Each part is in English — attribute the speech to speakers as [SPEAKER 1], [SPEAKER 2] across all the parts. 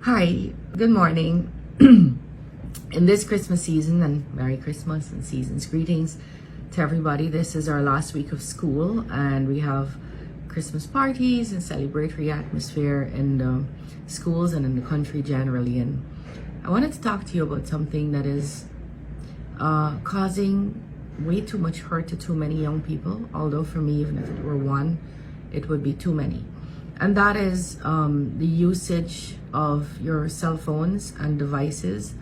[SPEAKER 1] Hi, good morning. In this Christmas season, and Merry Christmas and season's greetings to everybody. This is our last week of school, and we have Christmas parties and celebratory atmosphere in the schools and in the country generally. And I wanted to talk to you about something that is causing way too much hurt to too many young people. Although for me, even if it were one, it would be too many. And that is the usage of your cell phones and devices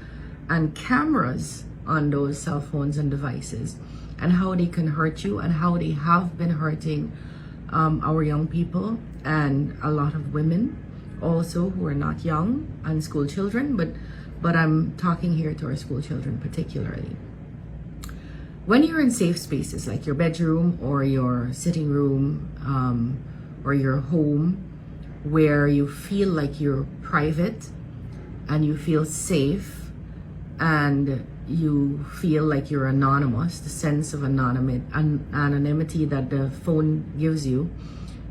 [SPEAKER 1] and cameras on those cell phones and devices, and how they can hurt you and how they have been hurting our young people and a lot of women also who are not young and school children, but I'm talking here to our school children particularly. When you're in safe spaces like your bedroom or your sitting room or your home, where you feel like you're private and you feel safe and you feel like you're anonymous, the sense of anonymity that the phone gives you,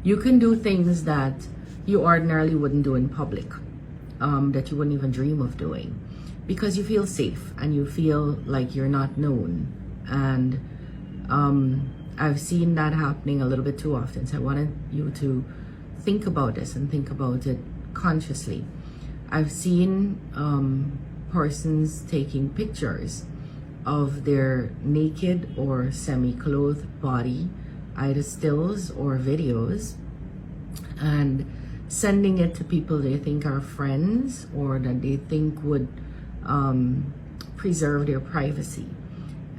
[SPEAKER 1] you can do things that you ordinarily wouldn't do in public, that you wouldn't even dream of doing, because you feel safe and you feel like you're not known. And I've seen that happening a little bit too often, so I wanted you to think about this and think about it consciously. I've seen persons taking pictures of their naked or semi-clothed body, either stills or videos, and sending it to people they think are friends or that they think would preserve their privacy.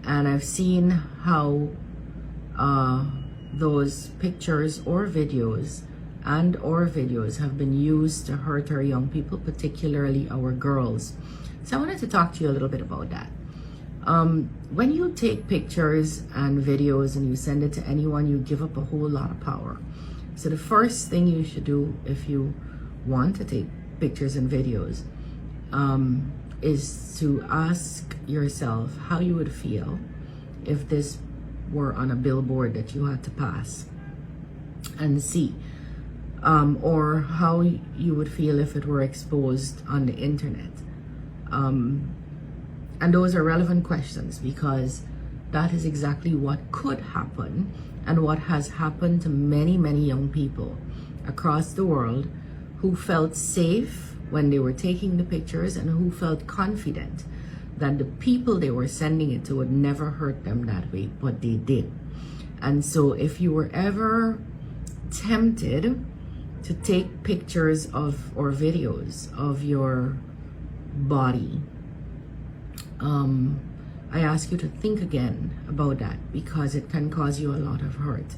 [SPEAKER 1] And I've seen how those pictures or videos have been used to hurt our young people, particularly our girls. So I wanted to talk to you a little bit about that. When you take pictures and videos and you send it to anyone, you give up a whole lot of power. So the first thing you should do if you want to take pictures and videos is to ask yourself how you would feel if this were on a billboard that you had to pass and see. Or how you would feel if it were exposed on the internet. And those are relevant questions because that is exactly what could happen and what has happened to many, many young people across the world who felt safe when they were taking the pictures and who felt confident that the people they were sending it to would never hurt them that way, but they did. And so if you were ever tempted to take pictures of or videos of your body, I ask you to think again about that because it can cause you a lot of hurt.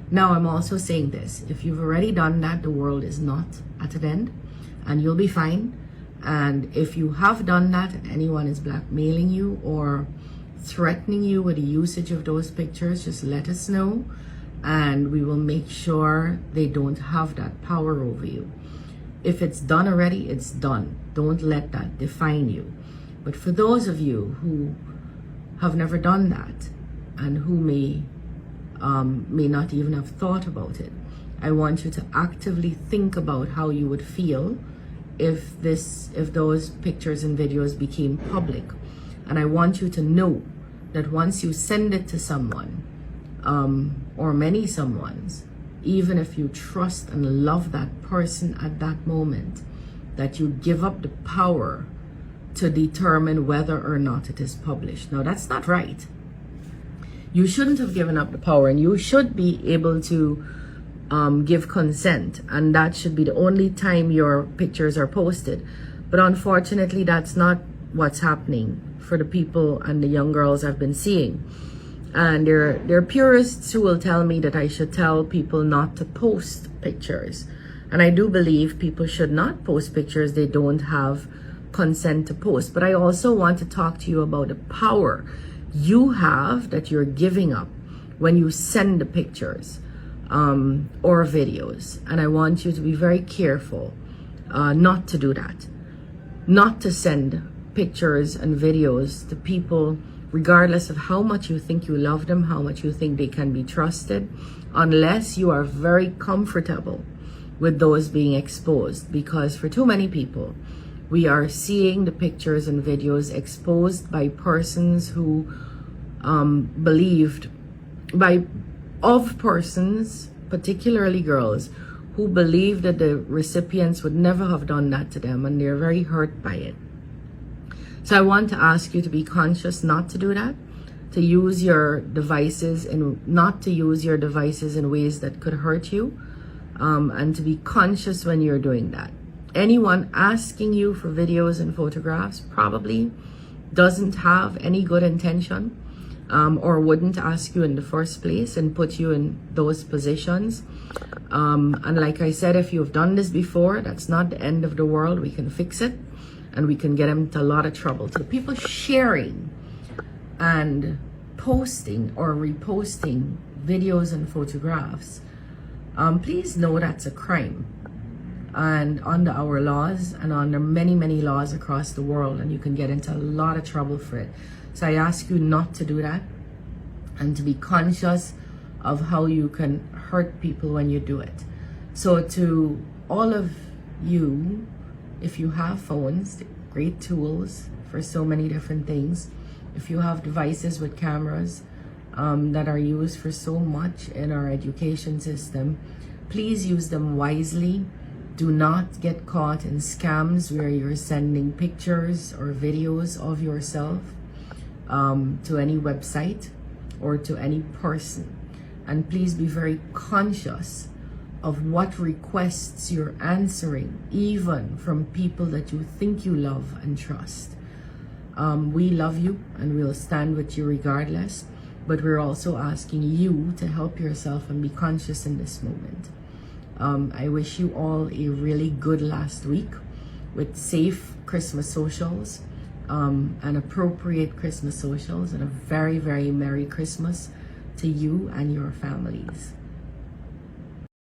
[SPEAKER 1] Now, I'm also saying this: if you've already done that, the world is not at an end and you'll be fine. And if you have done that and anyone is blackmailing you or threatening you with the usage of those pictures, just let us know, and we will make sure they don't have that power over you. If it's done already, it's done. Don't let that define you. But for those of you who have never done that and who may not even have thought about it, I want you to actively think about how you would feel if those pictures and videos became public. And I want you to know that once you send it to someone, or many someones, even if you trust and love that person at that moment, that you give up the power to determine whether or not it is published. Now, that's not right. You shouldn't have given up the power, and you should be able to give consent, and that should be the only time your pictures are posted. But unfortunately, that's not what's happening for the people and the young girls I've been seeing. And there are purists who will tell me that I should tell people not to post pictures. And I do believe people should not post pictures they don't have consent to post. But I also want to talk to you about the power you have that you're giving up when you send the pictures or videos. And I want you to be very careful not to do that. Not to send pictures and videos to people regardless of how much you think you love them, how much you think they can be trusted, unless you are very comfortable with those being exposed. Because for too many people, We are seeing the pictures and videos exposed by persons who persons, particularly girls, who believe that the recipients would never have done that to them, and they're very hurt by it. So I want to ask you to be conscious not to do that, to use your devices and not to use your devices in ways that could hurt you, and to be conscious when you're doing that. Anyone asking you for videos and photographs probably doesn't have any good intention, or wouldn't ask you in the first place and put you in those positions. And like I said, if you've done this before, that's not the end of the world. We can fix it, and we can get them into a lot of trouble. So people sharing and posting or reposting videos and photographs, please know that's a crime, and under our laws and under many, many laws across the world, and you can get into a lot of trouble for it. So I ask you not to do that, and to be conscious of how you can hurt people when you do it. So to all of you, if you have phones, great tools for so many different things, if you have devices with cameras that are used for so much in our education system, please use them wisely. Do not get caught in scams where you're sending pictures or videos of yourself to any website or to any person. And please be very conscious of what requests you're answering, even from people that you think you love and trust. We love you and we'll stand with you regardless, but we're also asking you to help yourself and be conscious in this moment. I wish you all a really good last week with safe Christmas socials, and appropriate Christmas socials, and a very, very Merry Christmas to you and your families.